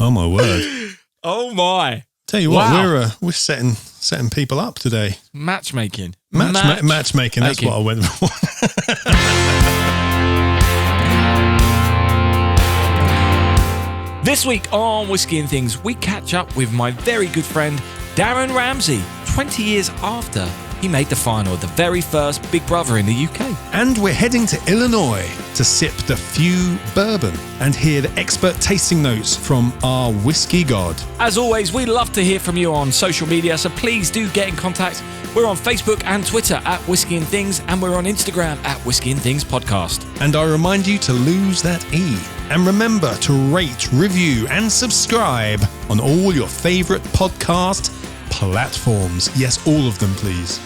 Oh my word! Oh my! Tell you what, we're setting people up today. Matchmaking. Matchmaking. That's what I went for. This week on Whiskey and Things, we catch up with my very good friend Darren Ramsay, 20 years after he made the final of the very first Big Brother in the UK. And we're heading to Illinois to sip the F.E.W. Bourbon and hear the expert tasting notes from our Whisky God. As always, we love to hear from you on social media, so please do get in contact. We're on Facebook and Twitter at Whiskey and Things, and we're on Instagram at Whiskey and Things Podcast. And I remind you to lose that E. And remember to rate, review, and subscribe on all your favourite podcast platforms. Yes, all of them, please.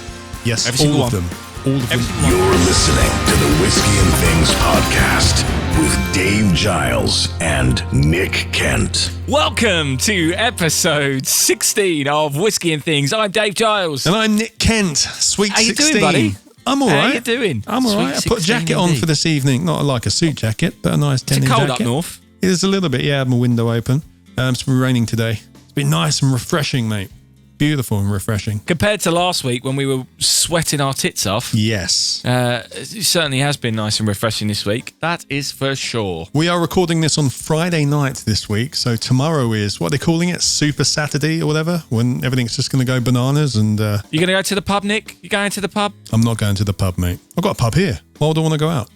Yes, all of them. All of them. You're listening to the Whiskey and Things podcast with Dave Giles and Nick Kent. Welcome to episode 16 of Whiskey and Things. I'm Dave Giles. And I'm Nick Kent. Sweet 16. How you doing, buddy? I'm all right. How you doing? I'm all right. I put a jacket on for this evening. Not like a suit jacket, but a nice denim jacket. Is it cold up north? It is a little bit, yeah. I have my window open. It's been raining today. It's been nice and refreshing, mate. Beautiful and refreshing. Compared to last week when we were sweating our tits off. Yes. It certainly has been nice and refreshing this week. That is for sure. We are recording this on Friday night this week. So tomorrow is, what are they calling it? Super Saturday or whatever? When everything's just going to go bananas and... You going to go to the pub, Nick? You going to the pub? I'm not going to the pub, mate. I've got a pub here. Why would I want to go out?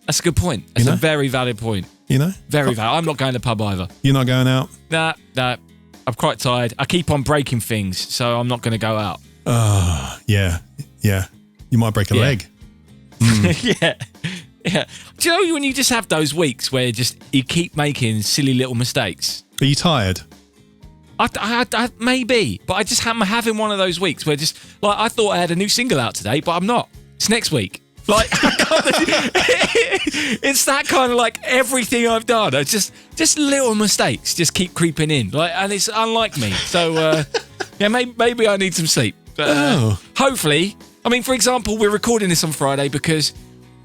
That's a good point. That's a very valid point. You know? Very valid. I'm not going to the pub either. You're not going out? Nah. I'm quite tired. I keep on breaking things, so I'm not going to go out. Yeah. You might break a leg. Yeah. Do you know when you just have those weeks where you keep making silly little mistakes? Are you tired? I maybe, but I'm having one of those weeks where I thought I had a new single out today, but I'm not. It's next week. It's that kind of like everything I've done. It's just little mistakes just keep creeping in, and it's unlike me. So maybe I need some sleep. Hopefully, I mean, for example, we're recording this on Friday because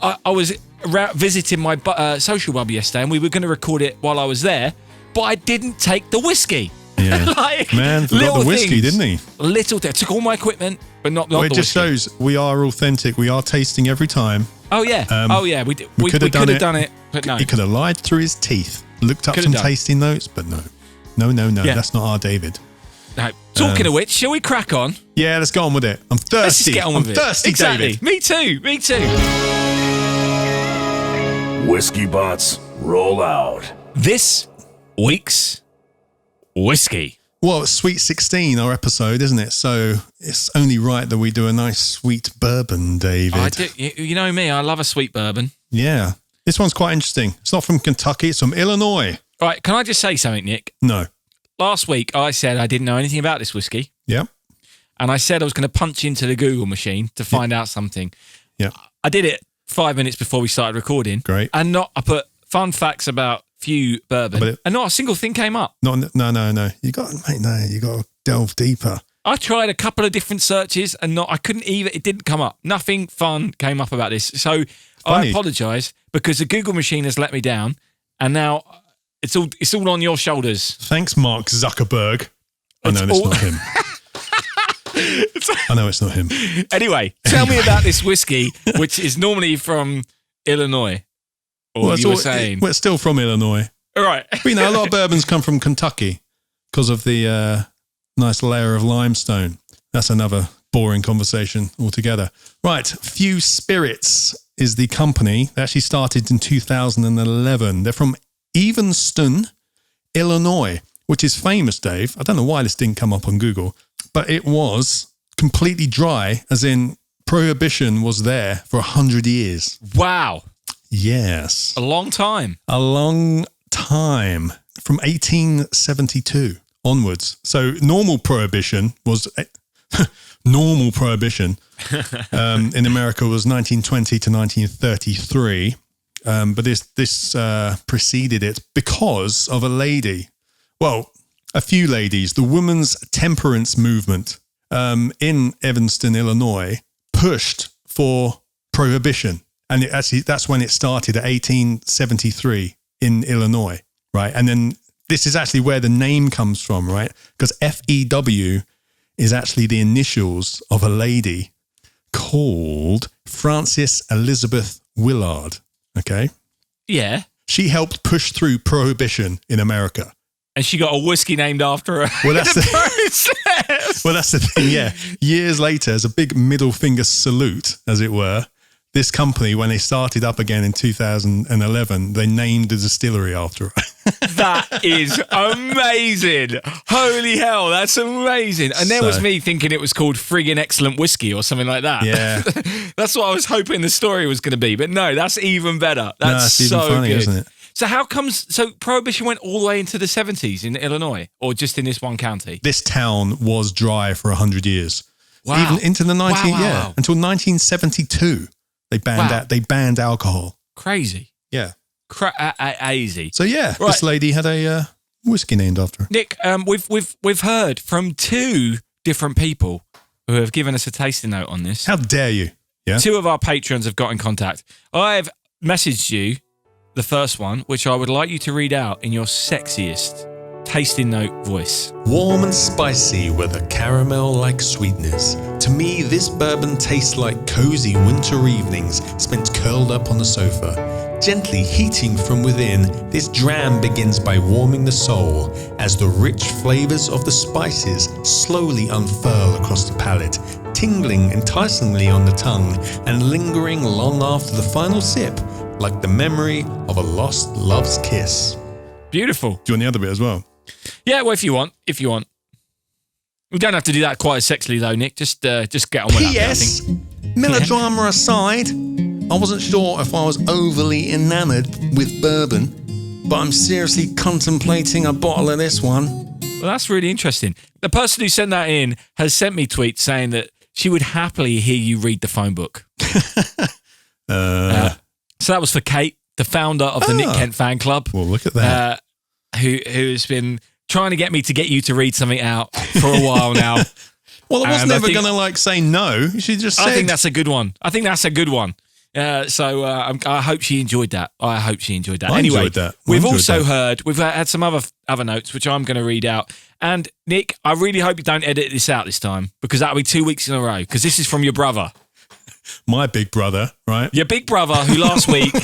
I was visiting my social bub yesterday, and we were going to record it while I was there, but I didn't take the whiskey. Yeah, man, forgot the whiskey, didn't he? Took all my equipment, but not the whiskey. It just shows we are authentic. We are tasting every time. Oh yeah, we could have done it, but no. He could have lied through his teeth. Looked up some tasting notes, but no. Yeah. That's not our David. No. Talking of which, shall we crack on? Yeah, let's go on with it. I'm thirsty. Let's just get on with it. I'm thirsty, exactly. David. Me too. Whiskey bots, roll out. This week's whiskey. Well, it's Sweet 16, our episode, isn't it? So it's only right that we do a nice sweet bourbon, David. I do. You know me, I love a sweet bourbon. Yeah. This one's quite interesting. It's not from Kentucky, it's from Illinois. All right, can I just say something, Nick? No. Last week, I said I didn't know anything about this whiskey. Yeah. And I said I was going to punch into the Google machine to find out something. Yeah. I did it 5 minutes before we started recording. Great. And I put fun facts about F.E.W. Bourbon, and not a single thing came up. No. You got to delve deeper. I tried a couple of different searches and it didn't come up. Nothing fun came up about this. So I apologise because the Google machine has let me down, and now it's all on your shoulders. Thanks, Mark Zuckerberg. I know it's not him. I know it's not him. Anyway, tell me about this whiskey, which is normally from Illinois. Or you were saying? We're still from Illinois. All right. But, a lot of bourbons come from Kentucky because of the nice layer of limestone. That's another boring conversation altogether. Right. F.E.W. Spirits is the company. They actually started in 2011. They're from Evanston, Illinois, which is famous, Dave. I don't know why this didn't come up on Google, but it was completely dry, as in Prohibition was there for 100 years. Wow. Yes. A long time. From 1872 onwards. So normal prohibition in America was 1920 to 1933. But this preceded it because of a few ladies. The women's temperance movement in Evanston, Illinois, pushed for prohibition. And that's when it started, at 1873 in Illinois, right? And then this is actually where the name comes from, right? Because F.E.W. is actually the initials of a lady called Frances Elizabeth Willard. Okay. Yeah. She helped push through prohibition in America. And she got a whiskey named after her. Well, that's the thing, yeah. Years later, as a big middle finger salute, as it were, this company, when they started up again in 2011, they named the distillery after her. That is amazing. Holy hell, that's amazing. And there was me thinking it was called Friggin' Excellent Whiskey or something like that. Yeah. That's what I was hoping the story was going to be. But no, that's even better. That's even so funny, good. isn't it? So how comes, so Prohibition went all the way into the 70s in Illinois or just in this one county? This town was dry for 100 years. Wow. Even into the Wow. until 1972. They banned alcohol. Crazy. Yeah. Crazy. So yeah, Right. this lady had a whiskey named after her. Nick, we've heard from 2 different people who have given us a tasting note on this. How dare you? Yeah. 2 of our patrons have got in contact. I've messaged you the first one, which I would like you to read out in your sexiest tasting note voice. Warm and spicy with a caramel-like sweetness. To me, this bourbon tastes like cozy winter evenings spent curled up on the sofa. Gently heating from within, this dram begins by warming the soul as the rich flavors of the spices slowly unfurl across the palate, tingling enticingly on the tongue and lingering long after the final sip, like the memory of a lost love's kiss. Beautiful. Do you want the other bit as well? Yeah, well, if you want. We don't have to do that quite as sexily though, Nick. Just get on with that. P.S. Melodrama aside, I wasn't sure if I was overly enamored with bourbon, but I'm seriously contemplating a bottle of this one. Well, that's really interesting. The person who sent that in has sent me tweets saying that she would happily hear you read the phone book. So that was for Kate, the founder of the Nick Kent fan club. Well, look at that. Who's been trying to get you to read something out for a while now. Well, I was never going to say no. She just said. I think that's a good one. So I hope she enjoyed that. Anyway, enjoyed that. We've also heard, we've had some other notes, which I'm going to read out. And Nick, I really hope you don't edit this out this time, because that'll be 2 weeks in a row, because this is from your brother. My big brother, right? Your big brother, who last week,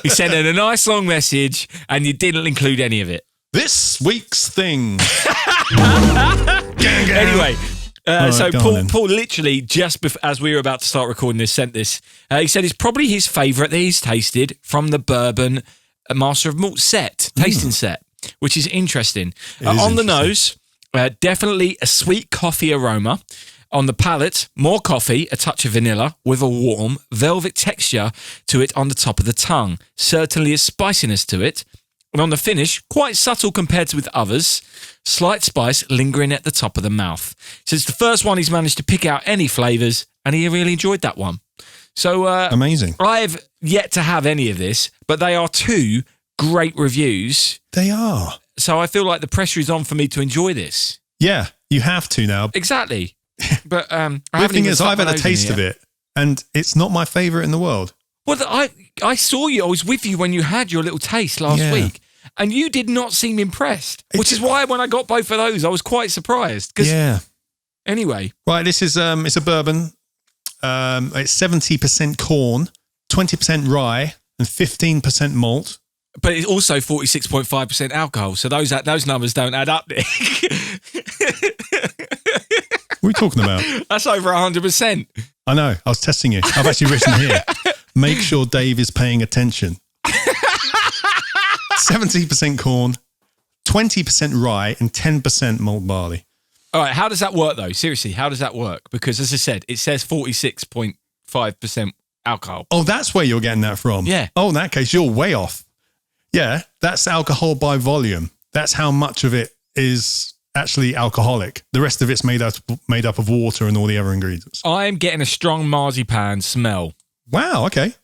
he sent in a nice long message and you didn't include any of it. This week's thing. Anyway, right, so go Paul literally, just as we were about to start recording this, sent this. He said it's probably his favourite that he's tasted from the Bourbon Master of Malt set, tasting set, which is interesting. On the nose, definitely a sweet coffee aroma. On the palate, more coffee, a touch of vanilla, with a warm, velvet texture to it on the top of the tongue. Certainly a spiciness to it. And on the finish, quite subtle compared with others. Slight spice lingering at the top of the mouth. So it's the first one he's managed to pick out any flavours, and he really enjoyed that one. So amazing. I've yet to have any of this, but they are 2 great reviews. They are. So I feel like the pressure is on for me to enjoy this. Yeah, you have to now. Exactly. But The thing is, I've had a taste of it, and it's not my favourite in the world. Well, I saw you. I was with you when you had your little taste last week, and you did not seem impressed. Which is why when I got both of those, I was quite surprised. Yeah. Anyway, right. This is it's a bourbon. It's 70% corn, 20% rye, and 15% malt. But it's also 46.5% alcohol. So those numbers don't add up, Nick. What are you talking about? That's over 100%. I know. I was testing you. I've actually written here. Make sure Dave is paying attention. 70% corn, 20% rye, and 10% malt barley. All right. How does that work, though? Seriously, how does that work? Because, as I said, it says 46.5% alcohol. Oh, that's where you're getting that from? Yeah. Oh, in that case, you're way off. Yeah, that's alcohol by volume. That's how much of it is actually alcoholic. The rest of it's made up of water and all the other ingredients. I'm getting a strong marzipan smell. Wow, okay.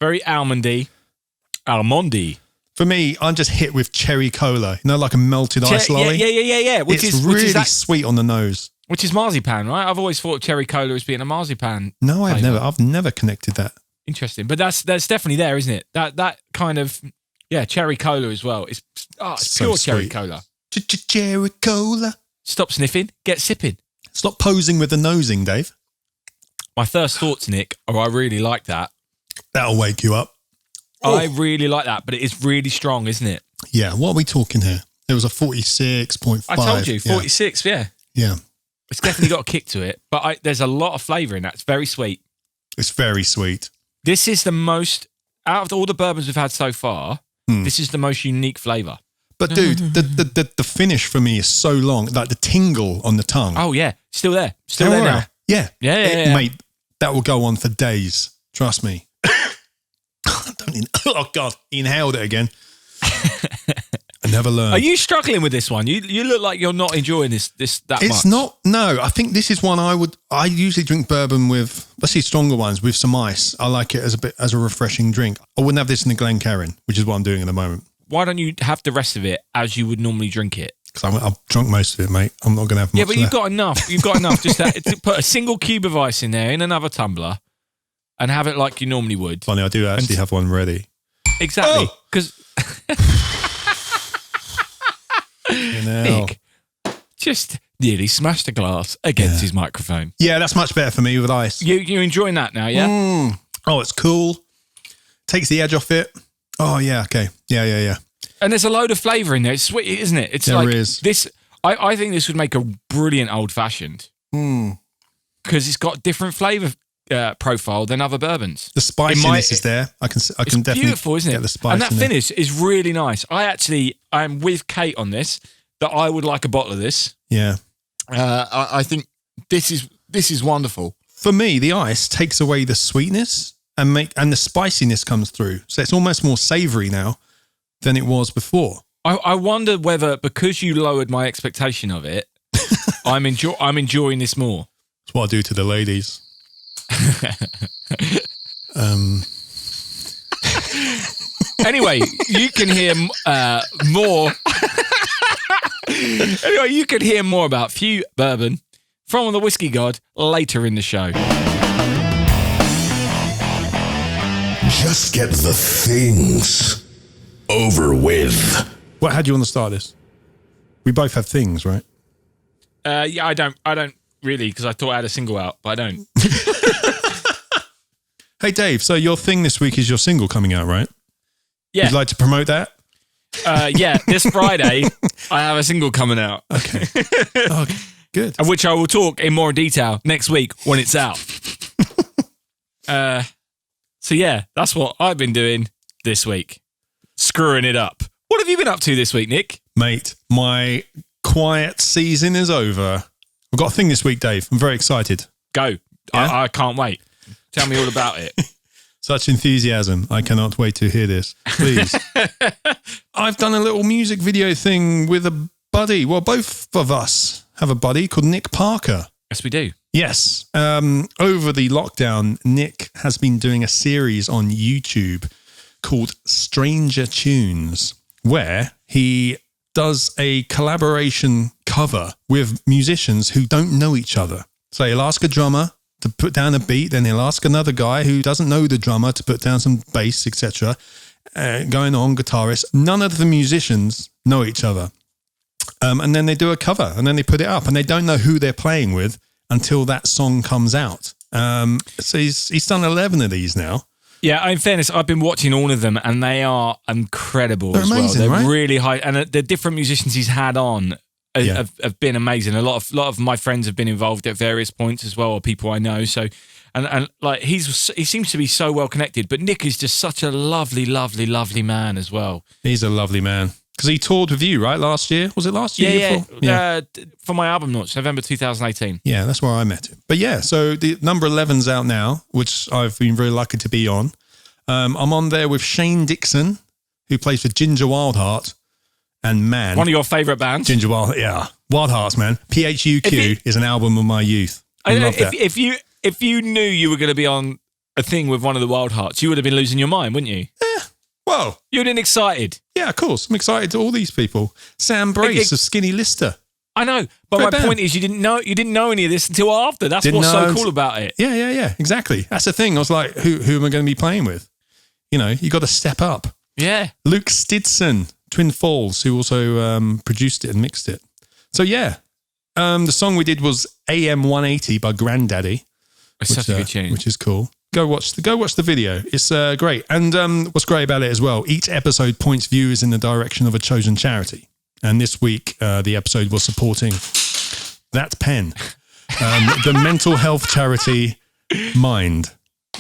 Very almondy. For me, I'm just hit with cherry cola. You know, like a melted ice lolly? Yeah. It's really sweet on the nose. Which is marzipan, right? I've always thought cherry cola as being a marzipan. No, I've never connected that. Interesting. But that's definitely there, isn't it? That kind of Yeah, cherry cola as well. It's pure cherry cola. Cherry cola. Stop sniffing, get sipping. Stop posing with the nosing, Dave. My first thoughts, Nick, are I really like that. That'll wake you up. I really like that, but it is really strong, isn't it? Yeah, what are we talking here? It was a 46.5. I told you, 46, yeah. Yeah. It's definitely got a kick to it, but there's a lot of flavour in that. It's very sweet. It's very sweet. This is the most, out of all the bourbons we've had so far, this is the most unique flavour. But dude, the finish for me is so long, like the tingle on the tongue. Oh yeah, still there. Still there now. Yeah. Yeah. Mate, that will go on for days. Trust me. Oh God, he inhaled it again. I never learned. Are you struggling with this one? You look like you're not enjoying this that much. It's not. No, I think this is one I usually drink bourbon with, let's see, stronger ones with some ice. I like it as a refreshing drink. I wouldn't have this in a Glencairn, which is what I'm doing at the moment. Why don't you have the rest of it as you would normally drink it? Because I've drunk most of it, mate. I'm not going to have much. Yeah, but you've got enough. You've got enough. Just to put a single cube of ice in there in another tumbler and have it like you normally would. Funny, I do actually have one ready. Exactly. Because Nick just nearly smashed a glass against his microphone. Yeah, that's much better for me with ice. You're enjoying that now, yeah? Oh, it's cool. Takes the edge off it. Oh, yeah, okay. Yeah. And there's a load of flavour in there. It's sweet, isn't it? It's there is. This. I think this would make a brilliant old-fashioned. Because it's got different flavour profile than other bourbons. The spiciness is there. I can definitely beautiful, isn't it? Get the spice and that finish is really nice. I'm with Kate on this, that I would like a bottle of this. Yeah. I think this is wonderful. For me, the ice takes away the sweetness and the spiciness comes through. So it's almost more savoury now than it was before. I wonder whether, because you lowered my expectation of it, I'm enjoying this more. That's what I do to the ladies. Anyway, you can hear more. Anyway, you can hear more about F.E.W. Bourbon from the Whisky God later in the show. Just get the things over with. What? How do you want to start this? We both have things, right? Yeah, I don't really, because I thought I had a single out, but I don't. Hey, Dave, so your thing this week is your single coming out, right? Yeah. You'd like to promote that? Yeah, this Friday, I have a single coming out. Okay. Okay, good. Of which I will talk in more detail next week when it's out. So yeah, that's what I've been doing this week. Screwing it up. What have you been up to this week, Nick? Mate, my quiet season is over. I've got a thing this week, Dave. I'm very excited. Go. Yeah? I can't wait. Tell me all about it. Such enthusiasm. I cannot wait to hear this. Please. I've done a little music video thing with a buddy. Well, both of us have a buddy called Nick Parker. Yes, we do. Yes. Over the lockdown, Nick has been doing a series on YouTube called Stranger Tunes, where he does a collaboration cover with musicians who don't know each other. So he'll ask a drummer to put down a beat, then he'll ask another guy who doesn't know the drummer to put down some bass, etc. Going on, guitarists. None of the musicians know each other. And then they do a cover and then they put it up and they don't know who they're playing with until that song comes out. So he's done 11 of these now. Yeah, in fairness, I've been watching all of them and they are incredible. They're as amazing, well. They're right? really high. And the different musicians he's had on have been amazing. A lot of my friends have been involved at various points as well, or people I know. So, and like he seems to be so well connected. But Nick is just such a lovely, lovely, lovely man as well. He's a lovely man. Because he toured with you, right, last year? Was it last year? Yeah. For my album launch, November 2018. Yeah, that's where I met him. But yeah, so the number 11's out now, which I've been very lucky to be on. I'm on there with Shane Dixon, who plays for Ginger Wildheart. And man, one of your favourite bands. Ginger Wild, yeah. Wild Hearts, man. PHUQ is an album of my youth. I love that. If you knew you were going to be on a thing with one of the Wild Hearts, you would have been losing your mind, wouldn't you? Yeah. Well, you'd have been excited. Yeah, of course. I'm excited to all these people. Sam Brace of Skinny Lister. I know, but my point is you didn't know any of this until after. That's what's so cool about it. Yeah, exactly. That's the thing. I was like, who am I going to be playing with? You know, you got to step up. Yeah. Luke Stidson, Twin Falls, who also produced it and mixed it. So yeah, the song we did was AM 180 by Grandaddy. It's such a good tune. Which is cool. Go watch the video. It's great. And what's great about it as well, each episode points viewers in the direction of a chosen charity. And this week, the episode was supporting that pen, the mental health charity Mind.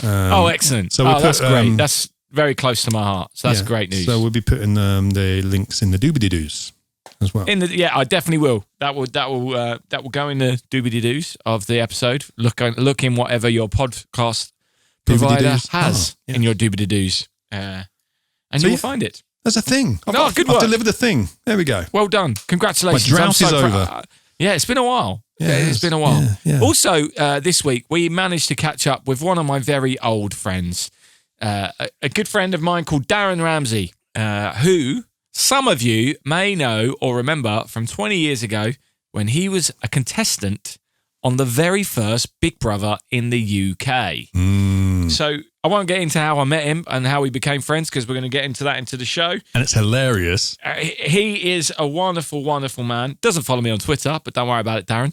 Excellent. So that's great. That's very close to my heart. So that's great news. So we'll be putting the links in the doobity-doos as well. I definitely will. That will go in the doobity-doos of the episode. Look in whatever your podcast provider has in your doobity-doos, and you will find it. There's a thing. Good work. I've delivered a thing. There we go. Well done. Congratulations. My drought is over. Yeah, it's been a while. Yeah, it's been a while. Yeah. Also, this week, we managed to catch up with one of my very old friends, a good friend of mine called Darren Ramsay, who some of you may know or remember from 20 years ago when he was a contestant on the very first Big Brother in the UK. So I won't get into how I met him and how we became friends because we're going to get into that into the show. And it's hilarious. He is a wonderful, wonderful man. Doesn't follow me on Twitter, but don't worry about it, Darren.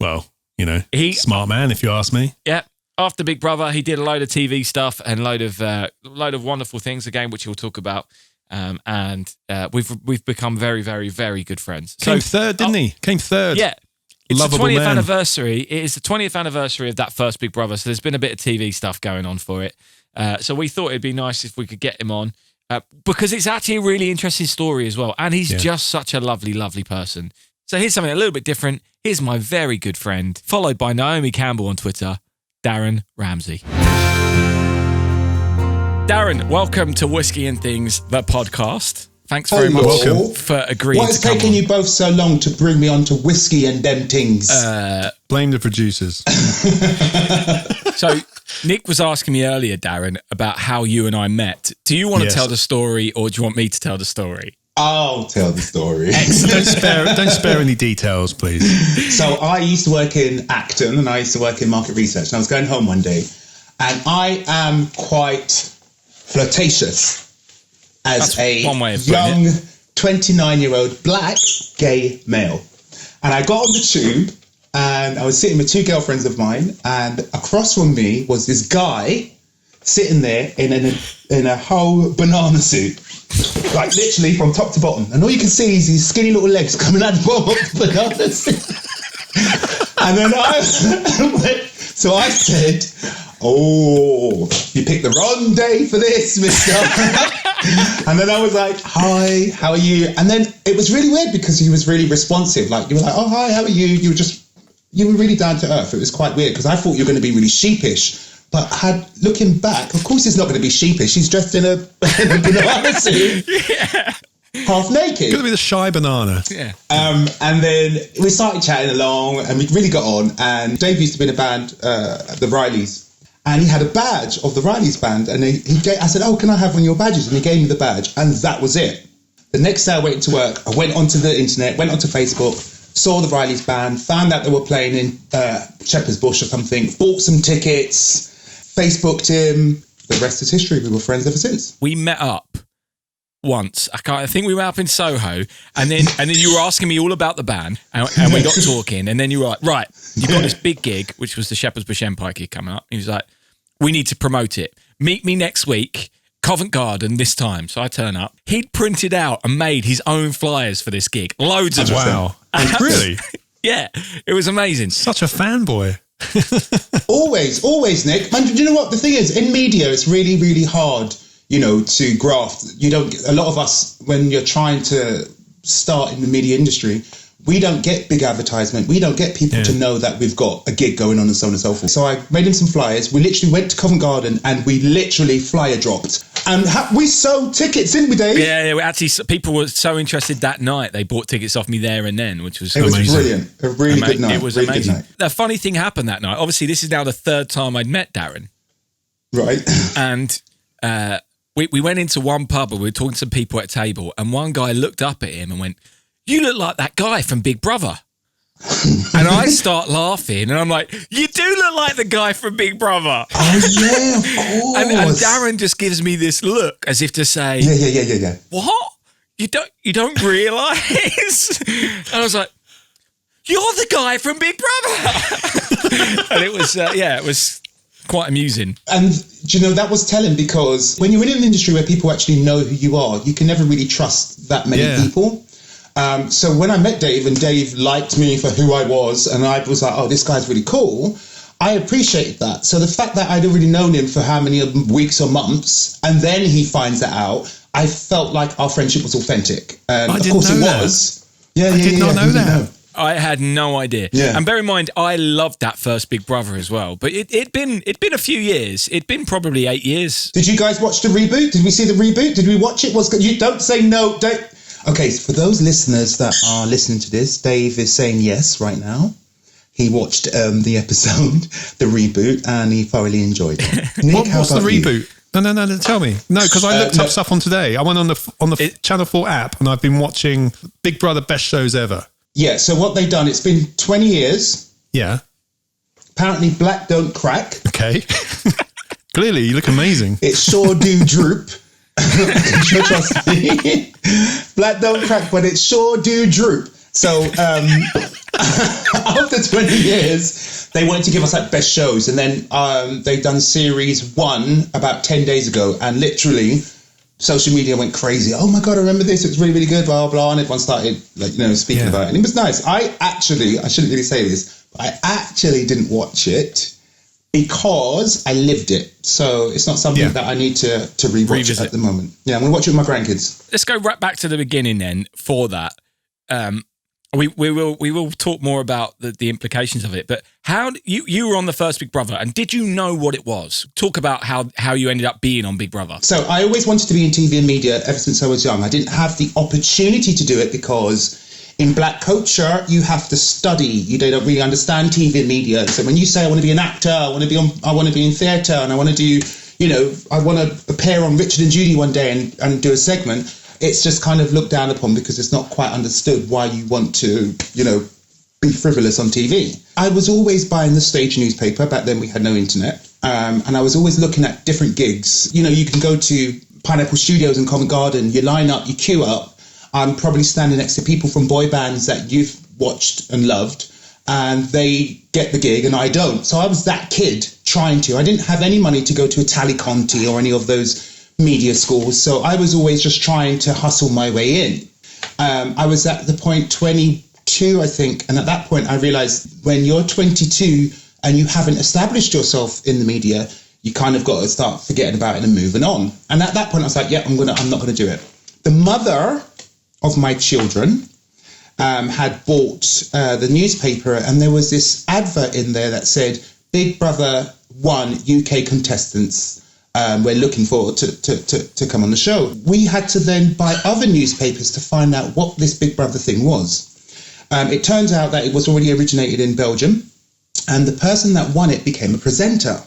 Well, smart man, if you ask me. Yeah. After Big Brother, he did a load of TV stuff and load of wonderful things again, which he'll talk about. And we've become very, very, very good friends. Came third, didn't he? Came third. Yeah. It's Lovable the 20th man. anniversary. It is the 20th anniversary of that first Big Brother, so there's been a bit of TV stuff going on for it. So we thought it'd be nice if we could get him on because it's actually a really interesting story as well. And he's just such a lovely, lovely person. So here's something a little bit different. Here's my very good friend, followed by Naomi Campbell on Twitter, Darren Ramsay. Darren, welcome to Whisky and Things, the podcast. Thanks very much for agreeing Why is to come taking on. you both so long to bring me on to Whiskey and Them Things? Blame the producers. So Nick was asking me earlier, Darren, about how you and I met. Do you want to tell the story or do you want me to tell the story? I'll tell the story. Don't spare any details, please. So I used to work in Acton and I used to work in market research. And I was going home one day and I am quite flirtatious as That's one way of young 29-year-old black gay male. And I got on the tube and I was sitting with two girlfriends of mine and across from me was this guy sitting there in a whole banana suit. Like literally from top to bottom. And all you can see is his skinny little legs coming out of the banana suit. And then I said, "Oh, you picked the wrong day for this, mister." And then I was like, "Hi, how are you?" And then it was really weird because he was really responsive. Like you were like, "Oh, hi, how are you?" You were really down to earth. It was quite weird because I thought you were going to be really sheepish. But looking back, of course he's not going to be sheepish. He's dressed in a banana suit, half naked. It's going to be the shy banana. Yeah. And then we started chatting along and we really got on. And Dave used to be in a band, the Rileys. And he had a badge of the Rileys band. And I said, "Oh, can I have one of your badges?" And he gave me the badge. And that was it. The next day I went to work. I went onto the internet, went onto Facebook, saw the Rileys band, found out they were playing in Shepherd's Bush or something, bought some tickets, Facebooked him. The rest is history. We were friends ever since. We met up once. I think we met up in Soho, and then you were asking me all about the band, and we got talking, and then you were like, "Right, you got this big gig, which was the Shepherd's Bush Empire gig coming up." He was like, "We need to promote it. Meet me next week, Covent Garden this time." So I turn up. He'd printed out and made his own flyers for this gig. Loads of them. Wow. Really? Yeah, it was amazing. Such a fanboy. Always, Nick. And do you know what the thing is? In media, it's really, really hard, to graft. A lot of us, when you're trying to start in the media industry, we don't get big advertisement. We don't get people to know that we've got a gig going on and so on and so forth. So I made him some flyers. We literally went to Covent Garden and we literally flyer dropped. And we sold tickets, didn't we, Dave? Yeah. Actually, people were so interested that night, they bought tickets off me there and then, which was amazing. It was brilliant. A really good night. It was really amazing. Good night. The funny thing happened that night. Obviously, this is now the third time I'd met Darren. Right. And we went into one pub and we were talking to some people at a table and one guy looked up at him and went, "You look like that guy from Big Brother." And I start laughing, and I'm like, you do look like the guy from Big Brother. Oh, yeah, of course. And Darren just gives me this look as if to say, Yeah. What? You don't realise? And I was like, you're the guy from Big Brother. And it was quite amusing. And, do you know, that was telling, because when you're in an industry where people actually know who you are, you can never really trust that many people. So when I met Dave, and Dave liked me for who I was, and I was like, oh, this guy's really cool, I appreciated that. So the fact that I'd already known him for how many weeks or months, and then he finds that out, I felt like our friendship was authentic. And of course it was. Yeah, I did not know that. I had no idea. Yeah. And bear in mind, I loved that first Big Brother as well. But it'd been a few years. It'd been probably 8 years. Did you guys watch the reboot? Did we see the reboot? Did we watch it? You don't say no. Don't. Okay, so for those listeners that are listening to this, Dave is saying yes right now. He watched the episode, the reboot, and he thoroughly enjoyed it. Nick, what's the reboot? No, tell me. No, because I looked up stuff on today. I went on the Channel 4 app, and I've been watching Big Brother Best Shows Ever. Yeah, so what they've done, it's been 20 years. Yeah. Apparently black don't crack. Okay. Clearly, you look amazing. It sure do droop. Trust me. Black don't crack, but it sure do droop. So after 20 years, they wanted to give us like best shows. And then they've done series 1 about 10 days ago. And literally, social media went crazy. Oh my God, I remember this. It was really, really good, blah, blah. And everyone started speaking about it. And it was nice. I shouldn't really say this, but I actually didn't watch it because I lived it. So it's not something that I need to rewatch at the moment. Yeah, I'm going to watch it with my grandkids. Let's go right back to the beginning then for that. We will talk more about the implications of it, but how you were on the first Big Brother, and did you know what it was? Talk about how you ended up being on Big Brother. So I always wanted to be in TV and media ever since I was young. I didn't have the opportunity to do it because in black culture you have to study. You don't really understand TV and media. So when you say I want to be an actor, I want to be in theatre, and I want to do, I want to appear on Richard and Judy one day and do a segment, it's just kind of looked down upon because it's not quite understood why you want to, be frivolous on TV. I was always buying the stage newspaper. Back then we had no internet. And I was always looking at different gigs. You can go to Pineapple Studios in Covent Garden, you line up, you queue up. I'm probably standing next to people from boy bands that you've watched and loved, and they get the gig and I don't. So I was that kid trying to. I didn't have any money to go to a Tally Conti or any of those media schools, so I was always just trying to hustle my way in. I was at the point 22, I think, and at that point I realized when you're 22 and you haven't established yourself in the media, you kind of got to start forgetting about it and moving on. And at that point I was like, I'm not going to do it. The mother of my children had bought the newspaper, and there was this advert in there that said Big Brother 1 UK contestants. We're looking forward to come on the show. We had to then buy other newspapers to find out what this Big Brother thing was. It turns out that it was already originated in Belgium, and the person that won it became a presenter.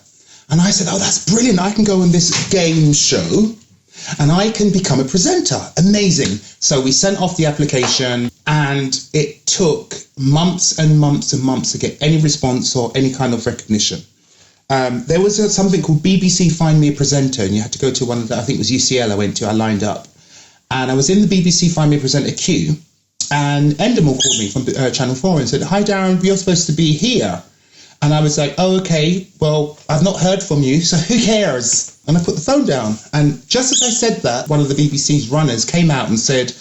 And I said, oh, that's brilliant. I can go on this game show and I can become a presenter. Amazing. So we sent off the application, and it took months and months and months to get any response or any kind of recognition. There was something called BBC Find Me a Presenter, and you had to go to one of the, I think it was UCL I went to, I lined up. And I was in the BBC Find Me a Presenter queue, and Endemol called me from Channel 4 and said, hi Darren, you're supposed to be here. And I was like, oh, okay, well, I've not heard from you, so who cares? And I put the phone down. And just as I said that, one of the BBC's runners came out and said,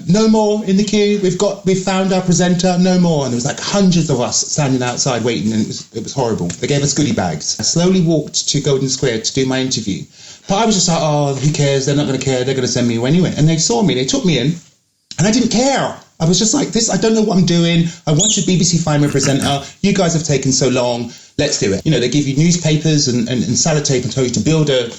no more in the queue. We've found our presenter. No more. And there was like hundreds of us standing outside waiting, and it was horrible. They gave us goodie bags. I slowly walked to Golden Square to do my interview, but I was just like, oh, who cares? They're not going to care. They're going to send me anyway. And they saw me. They took me in, and I didn't care. I was just like, this. I don't know what I'm doing. I want your BBC Find Me a Presenter. You guys have taken so long. Let's do it. They give you newspapers and sellotape and tell you to build a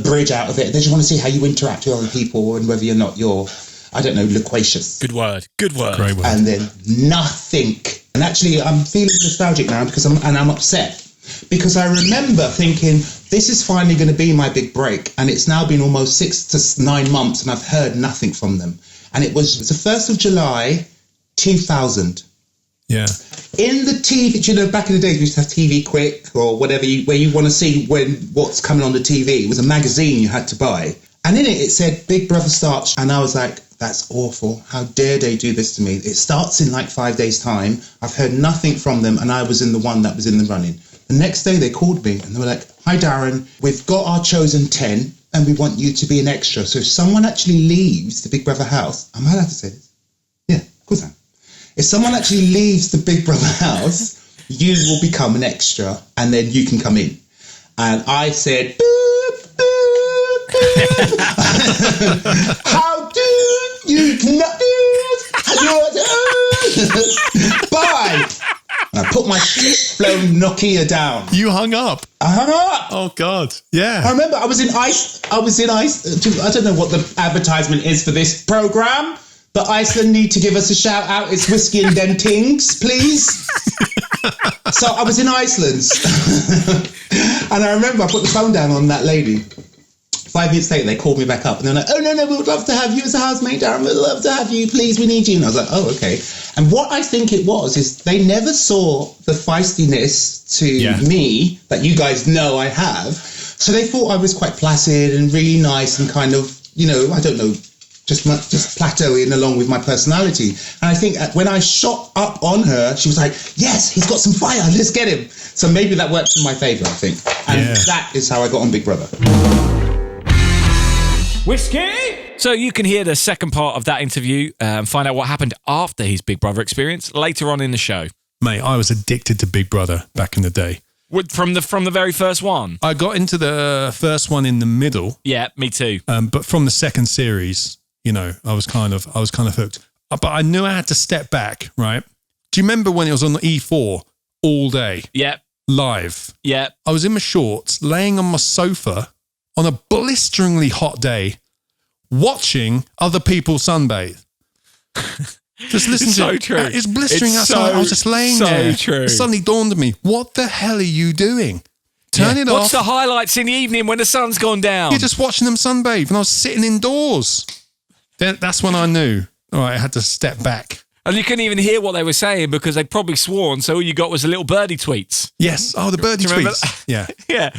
bridge out of it. They just want to see how you interact with other people and whether you're I don't know, loquacious. Good word. Great word. And then nothing. And actually, I'm feeling nostalgic now because I'm upset. Because I remember thinking, this is finally going to be my big break. And it's now been almost 6 to 9 months and I've heard nothing from them. And it was the 1st of July, 2000. Yeah. In the TV, do you know, back in the days we used to have TV Quick or whatever, where you want to see what's coming on the TV. It was a magazine you had to buy. And in it said Big Brother starts. And I was like, that's awful. How dare they do this to me? It starts in like 5 days' time. I've heard nothing from them. And I was in the one that was in the running. The next day they called me and they were like, hi, Darren, we've got our chosen 10 and we want you to be an extra. So if someone actually leaves the Big Brother house, am I allowed to say this? Yeah, of course I am. If someone actually leaves the Big Brother house, you will become an extra and then you can come in. And I said, boop, boop, boop. How do you not do it? Bye. And I put my shit-blown Nokia down. You hung up. I hung up. Oh, God. Yeah. I remember I was in ice. I don't know what the advertisement is for this program, but Iceland need to give us a shout out. It's Whiskey and Them Tings, please. So I was in Iceland. And I remember I put the phone down on that lady. 5 minutes later, they called me back up and they're like, oh, no, we would love to have you as a housemate, Darren. We'd love to have you. Please, we need you. And I was like, oh, okay. And what I think it was is they never saw the feistiness to me that you guys know I have. So they thought I was quite placid and really nice and kind of, you know, I don't know, just plateauing along with my personality. And I think when I shot up on her, she was like, yes, he's got some fire. Let's get him. So maybe that worked in my favour, I think. And that is how I got on Big Brother. Whiskey! So you can hear the second part of that interview and find out what happened after his Big Brother experience later on in the show. Mate, I was addicted to Big Brother back in the day. From the very first one? I got into the first one in the middle. Yeah, me too. But from the second series, you know, I was kind of hooked. But I knew I had to step back, right? Do you remember when it was on the E4 all day? Yeah. Live. Yeah. I was in my shorts, laying on my sofa on a blisteringly hot day, watching other people sunbathe. Just listen it's to so it. True. It's blistering it's outside. I was just laying there. True. It suddenly dawned on me, what the hell are you doing? Turn it off. What's the highlights in the evening when the sun's gone down? You're just watching them sunbathe, and I was sitting indoors. Then that's when I knew, all right, I had to step back. And you couldn't even hear what they were saying because they'd probably sworn, so all you got was a little birdie tweets. Yes. Oh, the birdie tweets. Yeah. Yeah.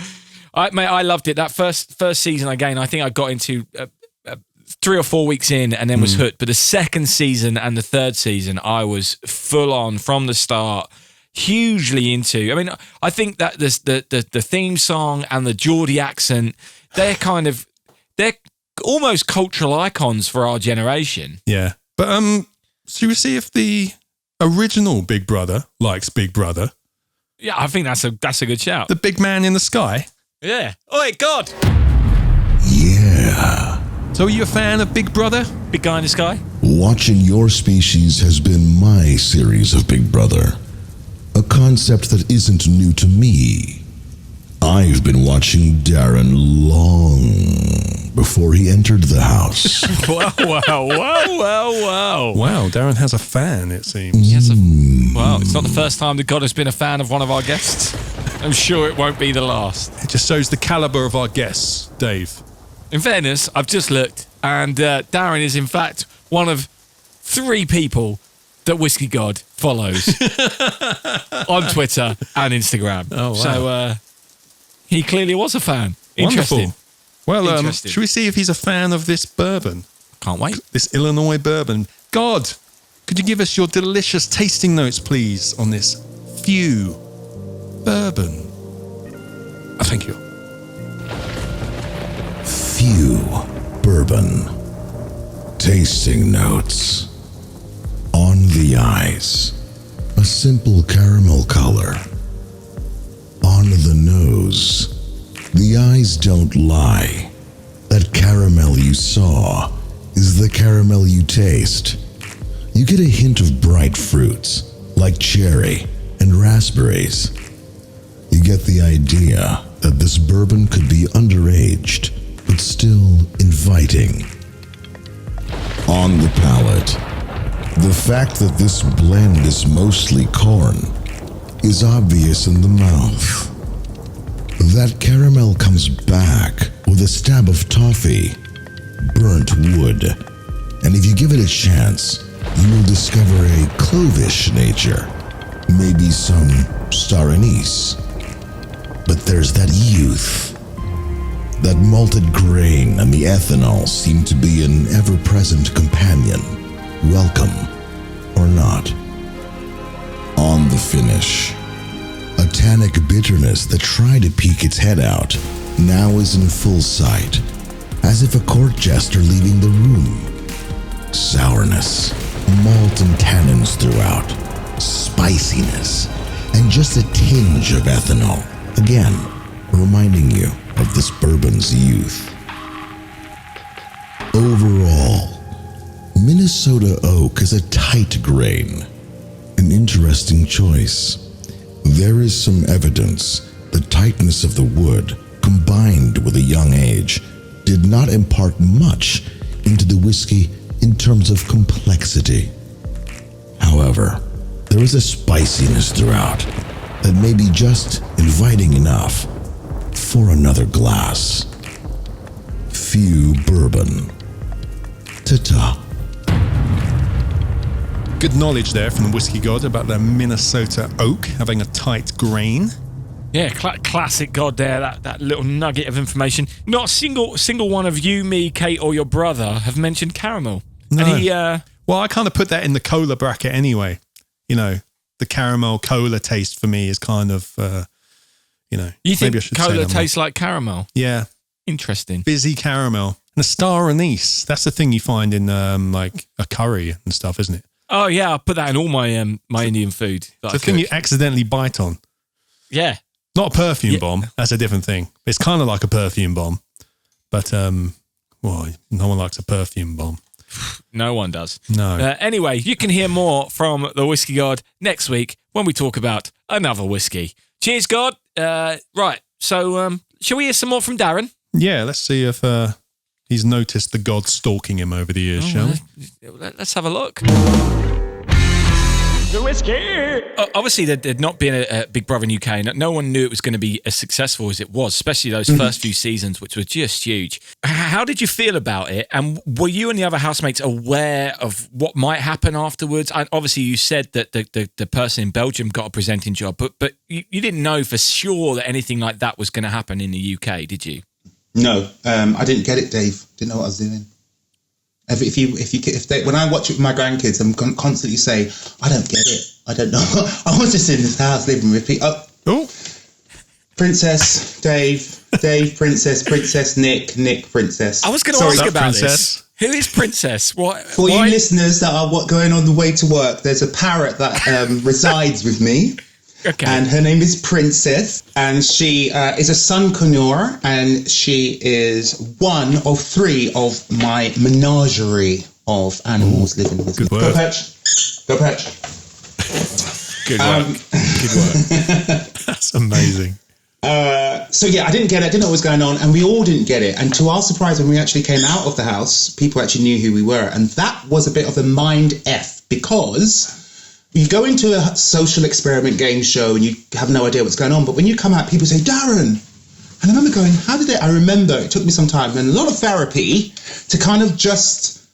I loved it. That first season, again, I think I got into 3 or 4 weeks in and then was hooked. But the second season and the third season, I was full on from the start, hugely into. I mean, I think that the theme song and the Geordie accent, they're almost cultural icons for our generation. Yeah. But should we see if the original Big Brother likes Big Brother? Yeah, I think that's a good shout. The big man in the sky? Yeah. Oi, God! Yeah. So are you a fan of Big Brother? Big guy in the sky? Watching your species has been my series of Big Brother. A concept that isn't new to me. I've been watching Darren long before he entered the house. Wow. Wow, Darren has a fan, it seems. Yes. Well, it's not the first time that God has been a fan of one of our guests. I'm sure it won't be the last. It just shows the caliber of our guests, Dave. In fairness, I've just looked, and Darren is in fact one of 3 people that Whisky God follows on Twitter and Instagram. Oh, wow. So he clearly was a fan. Interesting. Wonderful. Well, Interesting. should we see if he's a fan of this bourbon? Can't wait. This Illinois Bourbon. God, could you give us your delicious tasting notes, please, on this F.E.W. Bourbon? Oh, thank you. F.E.W. Bourbon. Tasting notes. On the eyes, a simple caramel color. On the nose, the eyes don't lie. That caramel you saw is the caramel you taste. You get a hint of bright fruits, like cherry and raspberries. You get the idea that this bourbon could be underaged, but still inviting. On the palate, the fact that this blend is mostly corn is obvious in the mouth. That caramel comes back with a stab of toffee, burnt wood, and if you give it a chance, you will discover a clovish nature maybe some star anise. But there's that youth. That malted grain and the ethanol seem to be an ever-present companion, welcome or not. On the finish, a tannic bitterness that tried to peek its head out now is in full sight, as if a court jester leaving the room. Sourness, malt and tannins throughout, spiciness, and just a tinge of ethanol, again reminding you of this bourbon's youth. Overall, Minnesota oak is a tight grain, an interesting choice. There is some evidence the tightness of the wood, combined with a young age, did not impart much into the whiskey in terms of complexity. However, there is a spiciness throughout that may be just inviting enough for another glass. F.E.W. Bourbon. Ta-ta. Good knowledge there from the Whisky God about the Minnesota oak having a tight grain. Yeah, classic God there, that little nugget of information. Not a single one of you, me, Kate, or your brother have mentioned caramel. No. And he, well, I kind of put that in the cola bracket anyway. You know, the caramel cola taste for me is kind of, you know. You think maybe I should say cola that more. tastes like caramel? Yeah. Interesting. Fizzy caramel. And a star anise. That's the thing you find in like a curry and stuff, isn't it? Oh, yeah, I put that in all my my Indian food. It's the thing you accidentally bite on. Yeah. Not a perfume bomb. That's a different thing. It's kind of like a perfume bomb. But, well, no one likes a perfume bomb. No one does. No. Anyway, you can hear more from the Whisky God next week when we talk about another whiskey. Cheers, God. Right, so shall we hear some more from Darren? Yeah, let's see if he's noticed the God stalking him over the years, shall we? Let's have a look. The whiskey! Obviously, there'd not been a Big Brother in UK. No one knew it was going to be as successful as it was, especially those first few seasons, which were just huge. How did you feel about it? And were you and the other housemates aware of what might happen afterwards? And obviously, you said that the person in Belgium got a presenting job, but you didn't know for sure that anything like that was going to happen in the UK, did you? No, I didn't get it, Dave. Didn't know what I was doing. When I watch it with my grandkids, I'm constantly say, I don't get it. I don't know. I was just in this house living with people. Oh, Princess, Dave, Princess, Nick, Princess. I was going to ask about Princess. this. Who is Princess? Why? You listeners that are going on the way to work, there's a parrot that resides with me. Okay. And her name is Princess, and she is a Sun Conure, and she is one of 3 of my menagerie of animals living with me. Good word. Go Perch. Go Perch. Good work. Good work. That's amazing. So yeah, I didn't get it. I didn't know what was going on, and we all didn't get it. And to our surprise, when we actually came out of the house, people actually knew who we were, and that was a bit of a mind F, because you go into a social experiment game show and you have no idea what's going on, but when you come out, people say, Darren. And I remember going, how did it? I remember it took me some time and a lot of therapy to kind of just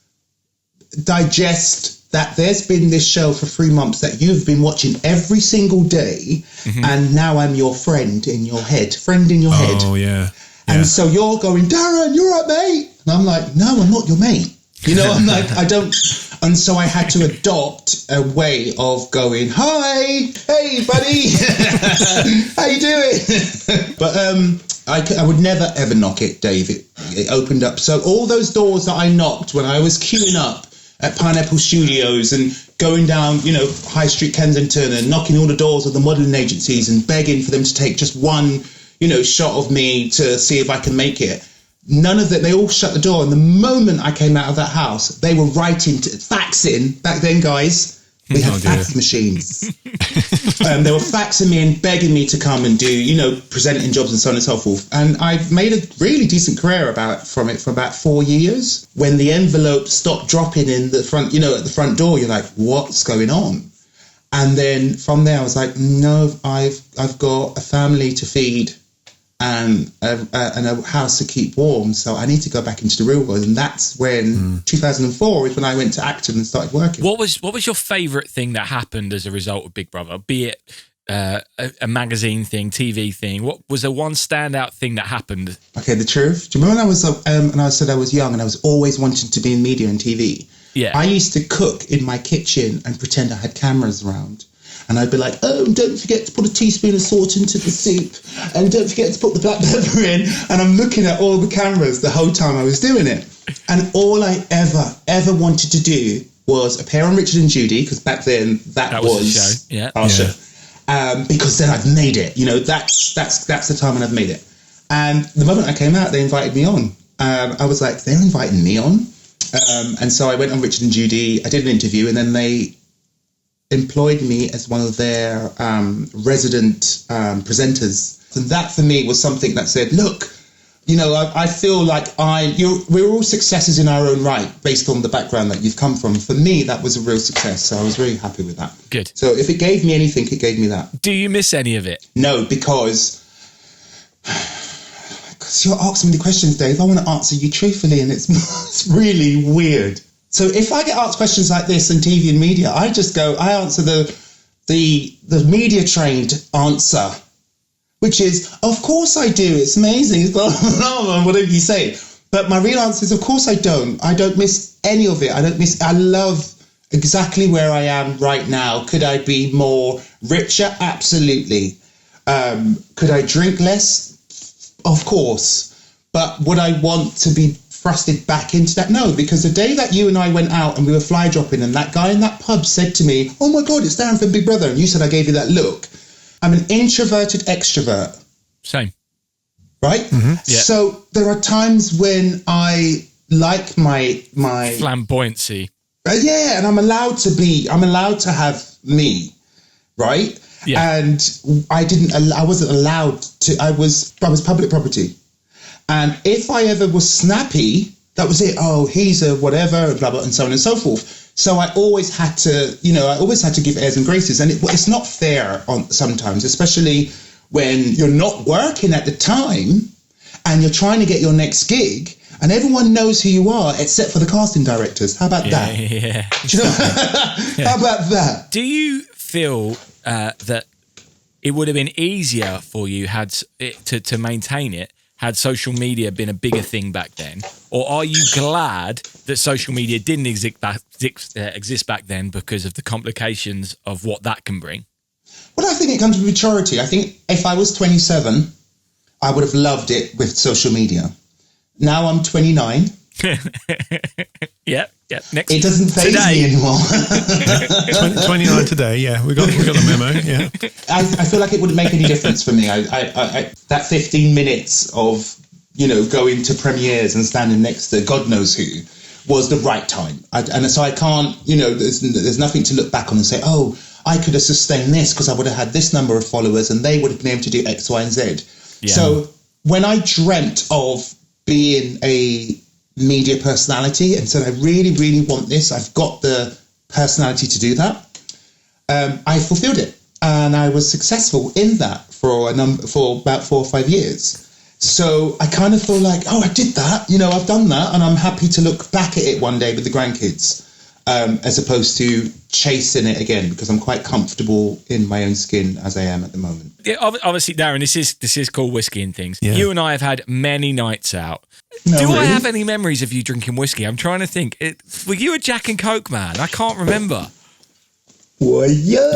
digest that there's been this show for 3 months that you've been watching every single day, and now I'm your friend in your head. Oh, yeah. And so you're going, Darren, you're right, mate. And I'm like, no, I'm not your mate. You know, I'm like, I don't. And so I had to adopt a way of going, hi, hey, buddy, how you doing? But I would never, ever knock it, Dave. It opened up. So all those doors that I knocked when I was queuing up at Pineapple Studios and going down, you know, High Street Kensington and knocking all the doors of the modelling agencies and begging for them to take just one, you know, shot of me to see if I can make it. None of that, they all shut the door. And the moment I came out of that house, they were faxing. Back then, guys, we had fax machines. They were faxing me and begging me to come and do, you know, presenting jobs and so on and so forth. And I've made a really decent career from it for about 4 years. When the envelope stopped dropping in the front, you know, at the front door, you're like, what's going on? And then from there, I was like, no, I've got a family to feed. and a house to keep warm. So I need to go back into the real world. And that's when 2004 is when I went to Acton and started working. What was your favourite thing that happened as a result of Big Brother? Be it a magazine thing, TV thing. What was the one standout thing that happened? Okay, the truth. Do you remember when I was and I said I was young and I was always wanting to be in media and TV? Yeah. I used to cook in my kitchen and pretend I had cameras around. And I'd be like, oh, don't forget to put a teaspoon of salt into the soup. And don't forget to put the black pepper in. And I'm looking at all the cameras the whole time I was doing it. And all I ever wanted to do was appear on Richard and Judy, because back then that was the show. Yeah. Our show. Because then I've made it. You know, that's the time when I've made it. And the moment I came out, they invited me on. I was like, they're inviting me on? And so I went on Richard and Judy. I did an interview, and then they employed me as one of their resident presenters. And that for me was something that said, look, you know, I feel like we're all successes in our own right based on the background that you've come from. For me, that was a real success. So I was really happy with that. Good. So if it gave me anything, it gave me that. Do you miss any of it? No, because you're asking me the questions, Dave. I want to answer you truthfully, and it's really weird. So if I get asked questions like this in TV and media, I answer the media trained answer, which is, of course I do. It's amazing. It's blah, blah, blah, whatever you say. But my real answer is, of course I don't. I don't miss any of it. I love exactly where I am right now. Could I be more richer? Absolutely. Could I drink less? Of course. But would I want to be thrusted back into that? No, because the day that you and I went out and we were fly dropping and that guy in that pub said to me, oh my God, it's Darren from Big Brother. And you said I gave you that look. I'm an introverted extrovert. Same. Right? Mm-hmm. Yeah. So there are times when I like my flamboyancy. And I'm allowed to have me. Right? Yeah. And I wasn't allowed to, I was public property. And if I ever was snappy, that was it. Oh, he's a whatever, blah, blah, and so on and so forth. So I always had to give airs and graces. And it's not fair sometimes, especially when you're not working at the time and you're trying to get your next gig and everyone knows who you are except for the casting directors. How about that? Yeah. Do you know? How about that? Do you feel that it would have been easier for you to maintain it had social media been a bigger thing back then? Or are you glad that social media didn't exist back then because of the complications of what that can bring? Well, I think it comes with maturity. I think if I was 27, I would have loved it with social media. Now I'm 29. Yeah. Next. It doesn't faze me anymore. 29 today, yeah. We got the memo, yeah. I feel like it wouldn't make any difference for me. I that 15 minutes of, going to premieres and standing next to God knows who was the right time. And so I can't, there's nothing to look back on and say, oh, I could have sustained this because I would have had this number of followers and they would have been able to do X, Y, and Z. Yeah. So when I dreamt of being a media personality and said, I really, really want this, I've got the personality to do that, I fulfilled it. And I was successful in that for about 4 or 5 years. So I kind of feel like, oh, I did that, I've done that, and I'm happy to look back at it one day with the grandkids, as opposed to chasing it again, because I'm quite comfortable in my own skin as I am at the moment. Yeah, obviously, Darren, this is called Whiskey and Things. Yeah. You and I have had many nights out. No, Do really? I have any memories of you drinking whiskey? I'm trying to think. Were you a Jack and Coke man? I can't remember. Well, yeah.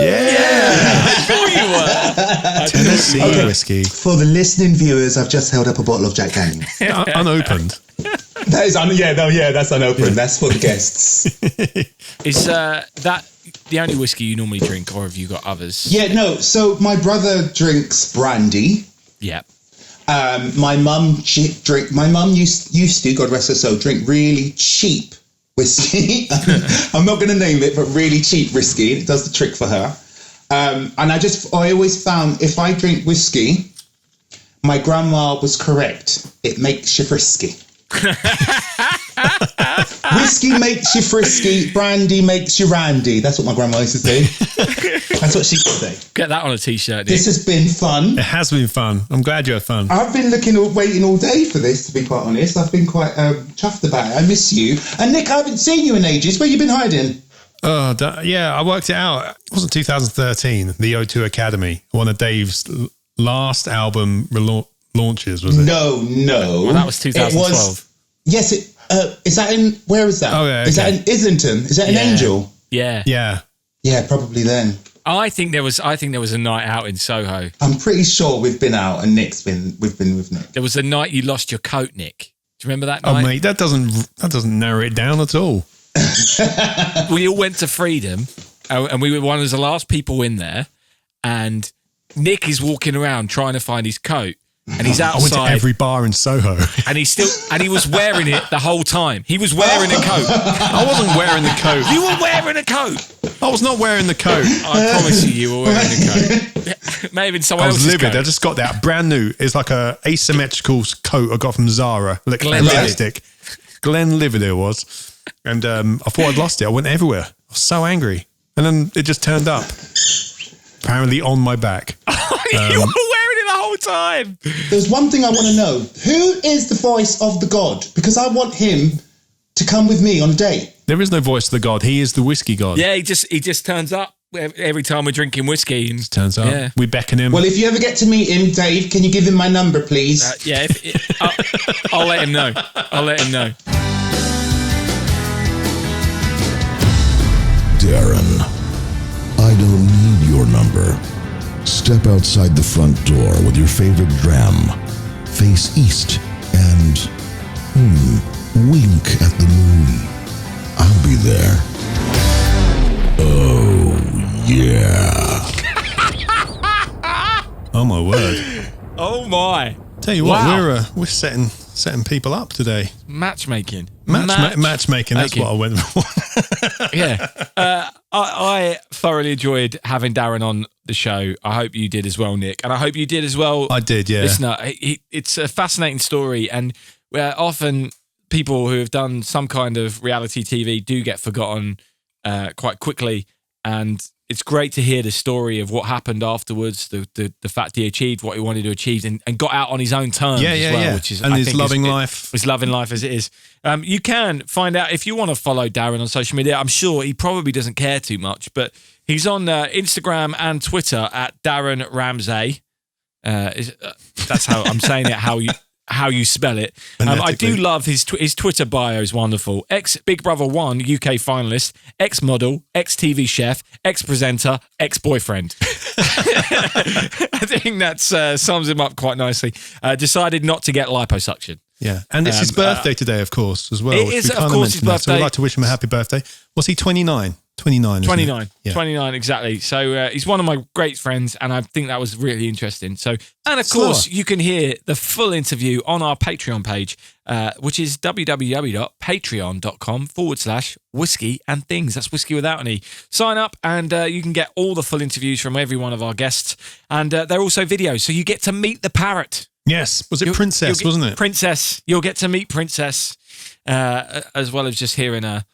I thought you were. Tennessee whiskey. For the listening viewers, I've just held up a bottle of Jack Daniels. Unopened. That's unopened. Yeah. That's for the guests. Is that the only whiskey you normally drink, or have you got others? Yeah, no. So my brother drinks brandy. Yeah. My mum used to, God rest her soul, drink really cheap whiskey. I'm not going to name it, but really cheap whiskey. It does the trick for her. And I always found if I drink whiskey, my grandma was correct. It makes you frisky. Whiskey makes you frisky, brandy makes you randy. That's what my grandma used to say. That's what she could say. Get that on a t-shirt, Nick. This has been fun. It has been fun. I'm glad you had fun. I've been waiting all day for this, to be quite honest. I've been quite chuffed about it. I miss you. And Nick, I haven't seen you in ages. Where you been hiding? Oh, yeah, I worked it out. It wasn't 2013, the O2 Academy, one of Dave's last album launches, was it? No. Well, that was 2012. Yes, is that in, where is that? Oh, yeah, Is that in Islington? Is that in Angel? Yeah. Yeah, probably then. I think there was a night out in Soho. I'm pretty sure we've been out and we've been with Nick. There was a night you lost your coat, Nick. Do you remember that night? Oh, mate, that doesn't narrow it down at all. We all went to Freedom, and we were one of the last people in there, and Nick is walking around trying to find his coat, and he's outside. I went to every bar in Soho. And he was wearing it the whole time. He was wearing a coat. I wasn't wearing the coat. You were wearing a coat. I was not wearing the coat. I promise you were wearing a coat. Maybe someone else's I was livid. coat. I just got that brand new. It's like a asymmetrical coat I got from Zara. Like elastic. Glenlivet it was. And I thought I'd lost it. I went everywhere. I was so angry. And then it just turned up. Apparently on my back. You were wearing it the whole time. There's one thing I want to know. Who is the voice of the God? Because I want him to come with me on a date. There is no voice of the God. He is the Whisky God. Yeah, he just turns up every time we're drinking whiskey. And turns up. Yeah. We beckon him. Well, if you ever get to meet him, Dave, can you give him my number, please? I'll let him know. Darren, I don't need your number. Step outside the front door with your favorite dram. Face east and wink at the moon. I'll be there. Oh, yeah. Oh, my word. Oh, my. Tell you what, Wow. we're setting people up today. Matchmaking. Matchmaking, that's what I went for. Yeah. I thoroughly enjoyed having Darren on the show. I hope you did as well, Nick. And I hope you did as well. I did, yeah. Listener, it's a fascinating story. And where often people who have done some kind of reality TV do get forgotten quite quickly. And it's great to hear the story of what happened afterwards, the fact he achieved what he wanted to achieve and got out on his own terms as well. Which is, and his loving life. His loving life as it is. You can find out, if you want to follow Darren on social media, I'm sure he probably doesn't care too much, but he's on Instagram and Twitter at Darren Ramsay. That's how I'm saying it, how you spell it. I do love his Twitter bio is wonderful. Ex-Big Brother 1 UK finalist, ex-model, ex-TV chef, ex-presenter, ex-boyfriend. I think that sums him up quite nicely. Decided not to get liposuction. Yeah, and it's his birthday today, of course, as well. It is, of course, his birthday. So we'd like to wish him a happy birthday. Was he 29? 29, 29, yeah. 29, exactly. So he's one of my great friends, and I think that was really interesting. So, and of course, you can hear the full interview on our Patreon page, which is www.patreon.com/whiskey and things. That's whiskey without any. Sign up, and you can get all the full interviews from every one of our guests, and they're also videos, so you get to meet the parrot. Yes, was it Princess, wasn't it? Princess. You'll get to meet Princess, as well as just hearing her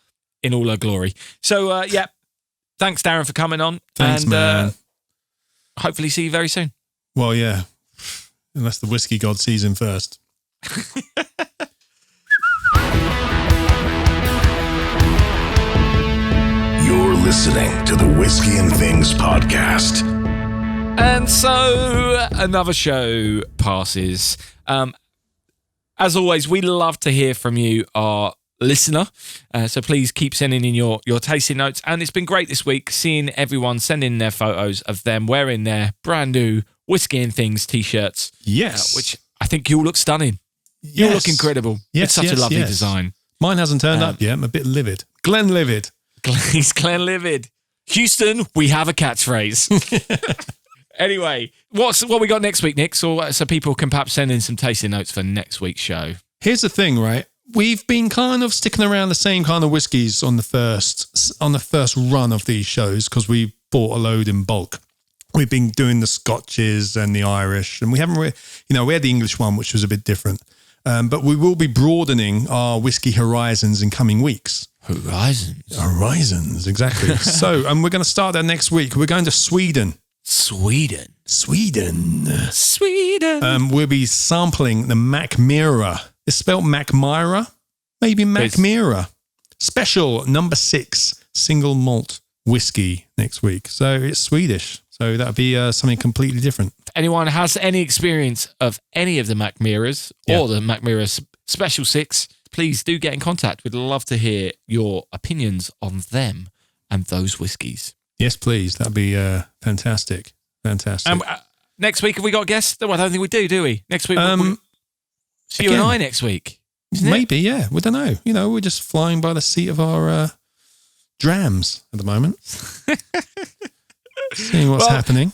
in all her glory. So, yeah, thanks, Darren, for coming on. Thanks, and, man. Hopefully see you very soon. Well, yeah, unless the Whisky God sees him first. You're listening to the Whiskey and Things podcast. And so another show passes. As always, we love to hear from you, our listener. So please keep sending in your tasting notes. And it's been great this week seeing everyone send in their photos of them wearing their brand new Whiskey and Things t-shirts. Yes. Which I think you all look stunning. You all look incredible. Yes, it's such a lovely design. Mine hasn't turned up yet. I'm a bit livid. Glenlivet. He's Glenlivet. Houston, we have a catchphrase. Anyway, what we got next week, Nick? So people can perhaps send in some tasting notes for next week's show. Here's the thing, right? We've been kind of sticking around the same kind of whiskies on the first run of these shows because we bought a load in bulk. We've been doing the Scotches and the Irish, and we haven't really, we had the English one, which was a bit different. But we will be broadening our whiskey horizons in coming weeks. Horizons, exactly. So, and we're going to start that next week. We're going to Sweden. Sweden. We'll be sampling the Macmyra. It's spelled Macmyra, maybe Macmyra. Special number 6 single malt whiskey next week. So it's Swedish. So that'll be something completely different. If anyone has any experience of any of the Macmyras or the Macmyra Special 6, please do get in contact. We'd love to hear your opinions on them and those whiskies. Yes, please. That'd be fantastic. Fantastic. Next week, have we got guests? No, I don't think we do we? Next week, it's you and I next week. Maybe, yeah. We don't know. You know, we're just flying by the seat of our drams at the moment. Seeing what's happening.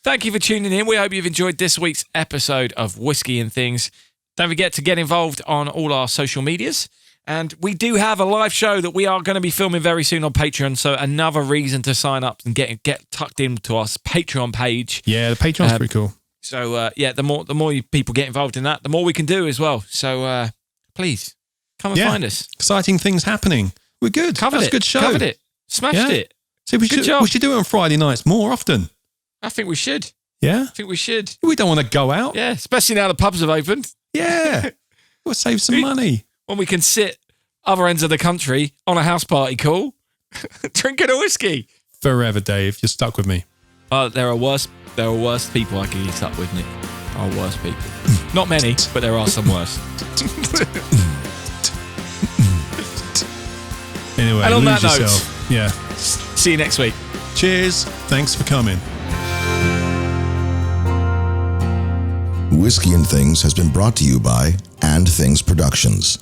Thank you for tuning in. We hope you've enjoyed this week's episode of Whiskey and Things. Don't forget to get involved on all our social medias. And we do have a live show that we are going to be filming very soon on Patreon. So another reason to sign up and get tucked into our Patreon page. Yeah, the Patreon's pretty cool. So the more people get involved in that, the more we can do as well. So please come and find us. Exciting things happening. We're good. That's a good show. Covered it. Smashed it. See, we should do it on Friday nights more often. I think we should. Yeah? I think we should. We don't want to go out. Yeah, especially now the pubs have opened. Yeah. We'll save some money. When we can sit other ends of the country on a house party call, drinking a whiskey. Forever, Dave. You're stuck with me. There are worse people I can get stuck with, Nick. There are worse people. Not many, but there are some worse. Anyway, and on lose that yourself. note, Yeah. See you next week. Cheers. Thanks for coming. Whiskey and Things has been brought to you by And Things Productions.